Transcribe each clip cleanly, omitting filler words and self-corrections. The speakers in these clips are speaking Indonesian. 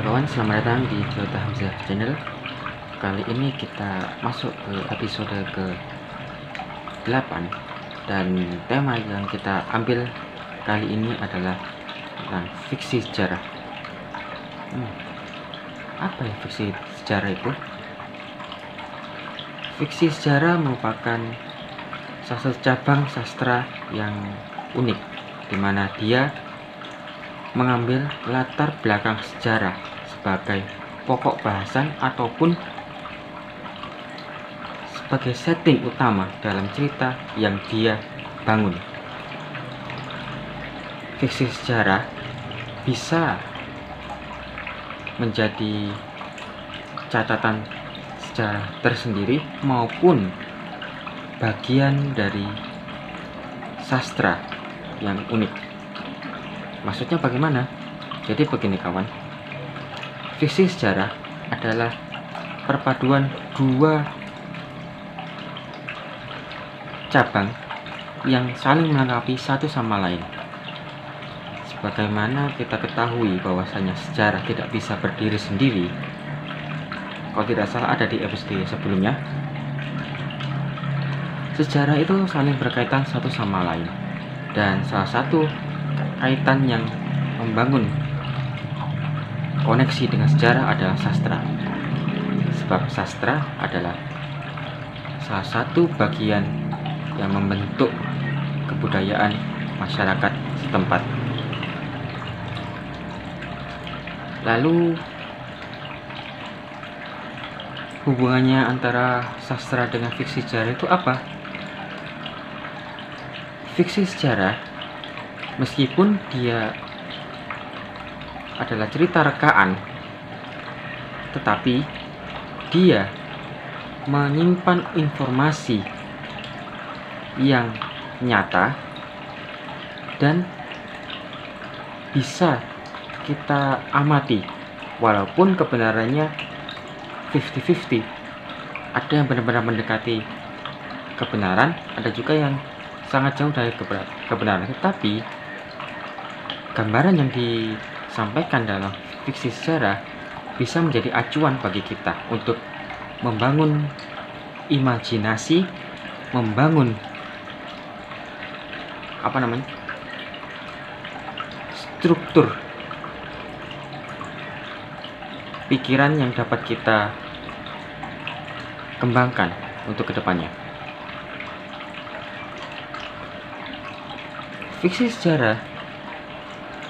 kawan, selamat datang di Toyota Hamzah Channel. Kali ini kita masuk ke episode ke-8 dan tema yang kita ambil kali ini adalah tentang fiksi sejarah. Apa ya fiksi sejarah itu? Fiksi sejarah merupakan salah satu cabang sastra yang unik, di mana dia mengambil latar belakang sejarah sebagai pokok bahasan ataupun sebagai setting utama dalam cerita yang dia bangun. Fiksi sejarah bisa menjadi catatan sejarah tersendiri maupun bagian dari sastra yang unik. Maksudnya bagaimana? Jadi begini kawan, fiksi sejarah adalah perpaduan dua cabang yang saling melengkapi satu sama lain. Sebagaimana kita ketahui bahwasanya sejarah tidak bisa berdiri sendiri, kalau tidak salah ada di episode sebelumnya, sejarah itu saling berkaitan satu sama lain, dan salah satu kaitan yang membangun koneksi dengan sejarah adalah sastra. Sebab sastra adalah salah satu bagian yang membentuk kebudayaan masyarakat setempat. Lalu hubungannya antara sastra dengan fiksi sejarah itu apa? Fiksi sejarah, meskipun dia adalah cerita rekaan, tetapi dia menyimpan informasi yang nyata dan bisa kita amati, walaupun kebenarannya 50-50. Ada yang benar-benar mendekati kebenaran, ada juga yang sangat jauh dari kebenaran, tetapi gambaran yang disampaikan dalam fiksi sejarah bisa menjadi acuan bagi kita untuk membangun imajinasi, membangun struktur pikiran yang dapat kita kembangkan untuk kedepannya. Fiksi sejarah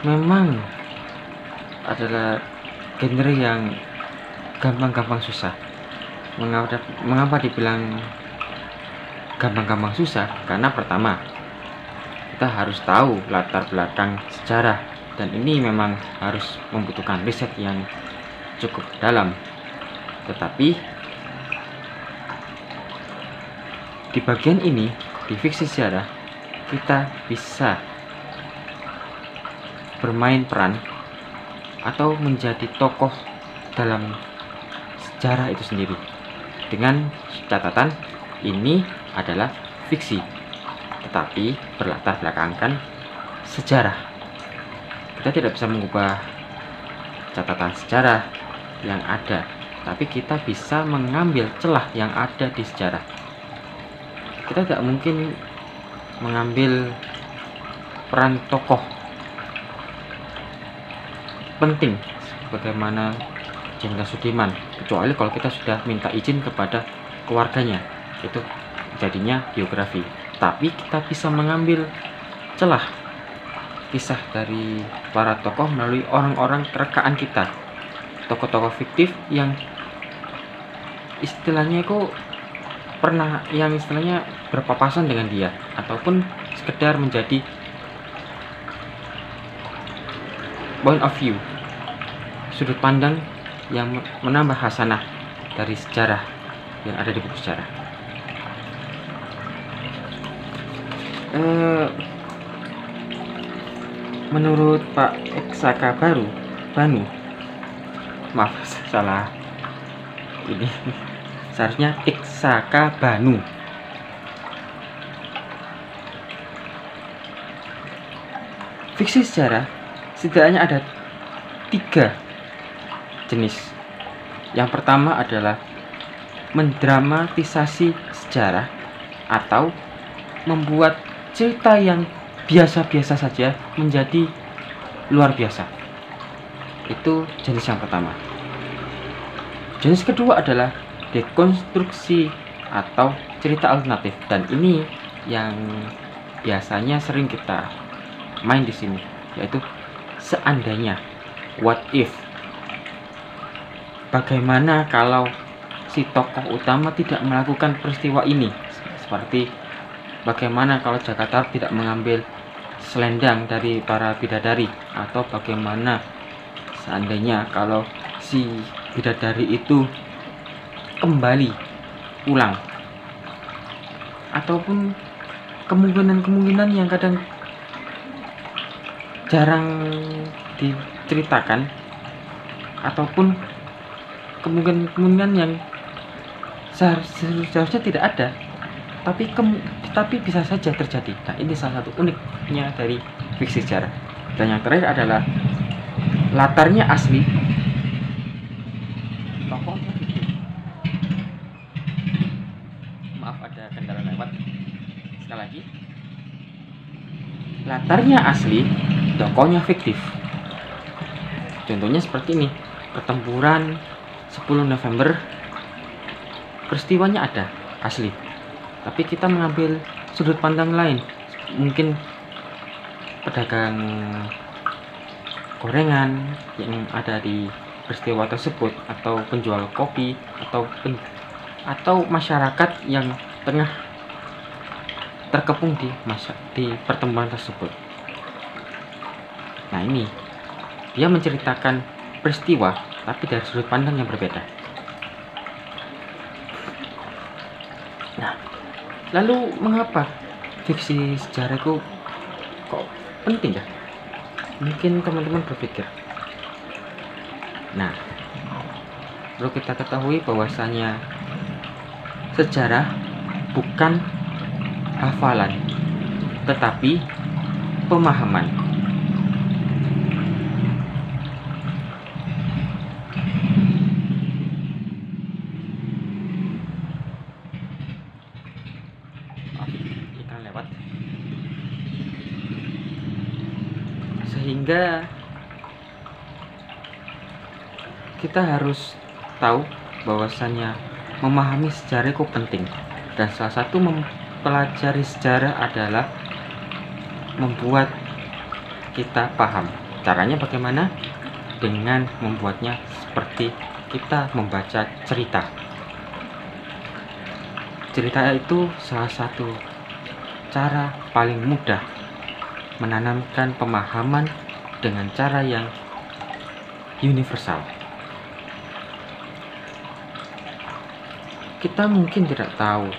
memang adalah genre yang gampang-gampang susah. Mengapa dibilang gampang-gampang susah? Karena pertama, kita harus tahu latar belakang sejarah, dan ini memang harus membutuhkan riset yang cukup dalam. Tetapi di bagian ini, di fiksi sejarah, kita bisa bermain peran atau menjadi tokoh dalam sejarah itu sendiri, dengan catatan ini adalah fiksi tetapi berlatar belakangkan sejarah. Kita tidak bisa mengubah catatan sejarah yang ada, tapi kita bisa mengambil celah yang ada di sejarah. Kita tidak mungkin mengambil peran tokoh penting sebagaimana Jenderal Sudirman, kecuali kalau kita sudah minta izin kepada keluarganya, itu jadinya biografi. Tapi kita bisa mengambil celah kisah dari para tokoh melalui orang-orang rekaan kita, tokoh-tokoh fiktif yang istilahnya berpapasan dengan dia, ataupun sekedar menjadi point of view, sudut pandang yang menambah hasanah dari sejarah yang ada di buku sejarah. Menurut Pak Eksaka Banu, maaf salah, ini seharusnya Eksaka Banu. Fiksi sejarah setidaknya ada 3 jenis. Yang pertama adalah mendramatisasi sejarah atau membuat cerita yang biasa-biasa saja menjadi luar biasa. Itu jenis yang pertama. Jenis kedua adalah dekonstruksi atau cerita alternatif, dan ini yang biasanya sering kita main di sini, yaitu seandainya, what if. Bagaimana kalau si tokoh utama tidak melakukan peristiwa ini? Seperti bagaimana kalau Jakarta tidak mengambil selendang dari para bidadari, atau bagaimana seandainya kalau si bidadari itu kembali pulang, ataupun kemungkinan-kemungkinan yang kadang jarang diceritakan, ataupun kemungkinan-kemungkinan yang seharusnya tidak ada, tapi bisa saja terjadi. Nah, ini salah satu uniknya dari fiksi sejarah. Dan yang terakhir adalah latarnya asli, tokohnya fiktif. Maaf, ada kendala lewat. Sekali lagi, latarnya asli, tokohnya fiktif. Contohnya seperti ini, pertempuran 10 November, peristiwanya ada asli, tapi kita mengambil sudut pandang lain. Mungkin pedagang gorengan yang ada di peristiwa tersebut, atau penjual kopi, atau masyarakat yang tengah terkepung di pertemuan tersebut. Nah, ini dia menceritakan peristiwa tapi dari sudut pandang yang berbeda. Nah, lalu mengapa fiksi sejarah itu kok penting ya? Mungkin teman-teman berpikir. Nah, perlu kita ketahui bahwasanya sejarah bukan hafalan, tetapi pemahaman. Iklan lewat. Sehingga kita harus tahu bahwasanya memahami sejarah itu penting, dan salah satu mempelajari sejarah adalah membuat kita paham. Caranya bagaimana? Dengan membuatnya seperti kita membaca cerita. Cerita itu salah satu cara paling mudah menanamkan pemahaman dengan cara yang universal. Kita mungkin tidak tahu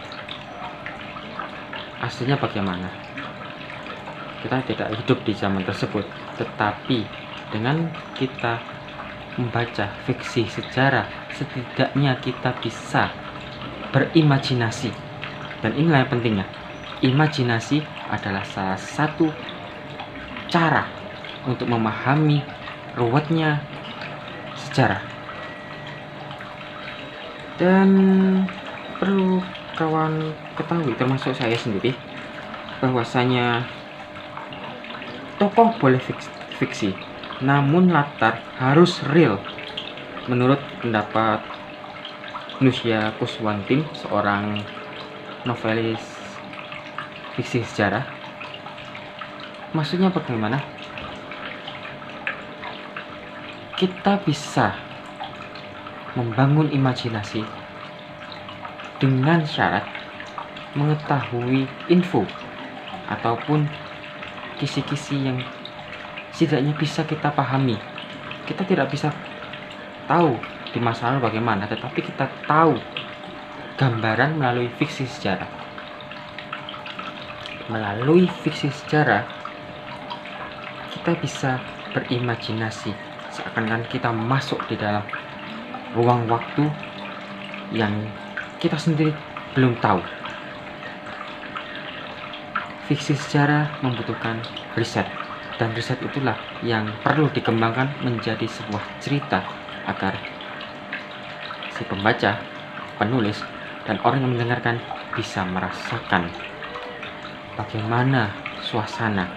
aslinya bagaimana. Kita tidak hidup di zaman tersebut, tetapi dengan kita membaca fiksi sejarah, setidaknya kita bisa berimajinasi. Dan inilah yang pentingnya. Imajinasi adalah salah satu cara untuk memahami ruwetnya sejarah. Dan perlu kawan ketahui, termasuk saya sendiri, bahwasanya tokoh boleh fiksi, namun latar harus real. Menurut pendapat Nusya Kuswantin, seorang novelis fiksi sejarah. Maksudnya bagaimana? Kita bisa membangun imajinasi dengan syarat mengetahui info ataupun kisi-kisi yang setidaknya bisa kita pahami. Kita tidak bisa tahu di masa lalu bagaimana, tetapi kita tahu gambaran melalui fiksi sejarah. Melalui fiksi sejarah, kita bisa berimajinasi seakan-akan kita masuk di dalam ruang waktu yang kita sendiri belum tahu. Fiksi sejarah membutuhkan riset, dan riset itulah yang perlu dikembangkan menjadi sebuah cerita agar si pembaca, penulis, dan orang yang mendengarkan bisa merasakan bagaimana suasana,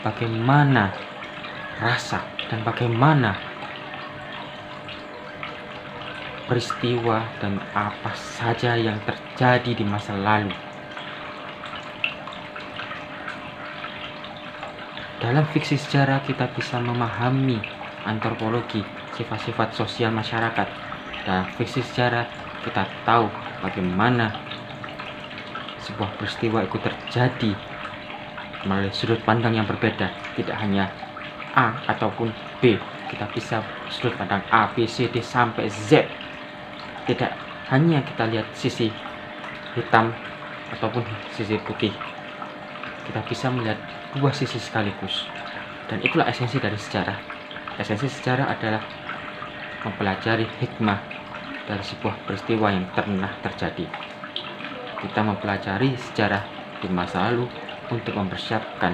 bagaimana rasa, dan bagaimana peristiwa dan apa saja yang terjadi di masa lalu. Dalam fiksi sejarah kita bisa memahami antropologi, sifat-sifat sosial masyarakat. Dalam fiksi sejarah kita tahu bagaimana sebuah peristiwa itu terjadi melalui sudut pandang yang berbeda. Tidak hanya A ataupun B, kita bisa sudut pandang A, B, C, D sampai Z. Tidak hanya kita lihat sisi hitam ataupun sisi putih, kita bisa melihat dua sisi sekaligus. Dan itulah esensi dari sejarah. Esensi sejarah adalah mempelajari hikmah dari sebuah peristiwa yang pernah terjadi. Kita mempelajari sejarah di masa lalu untuk mempersiapkan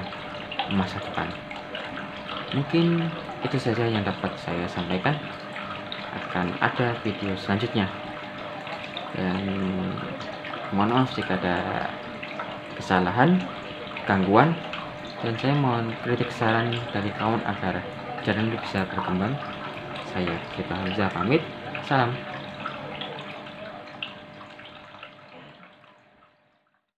masa depan. Mungkin itu saja yang dapat saya sampaikan. Akan ada video selanjutnya. Dan mohon maaf jika ada kesalahan, gangguan, dan saya mohon kritik saran dari kawan agar channel ini bisa berkembang. Saya Kita Hamzah pamit. Salam.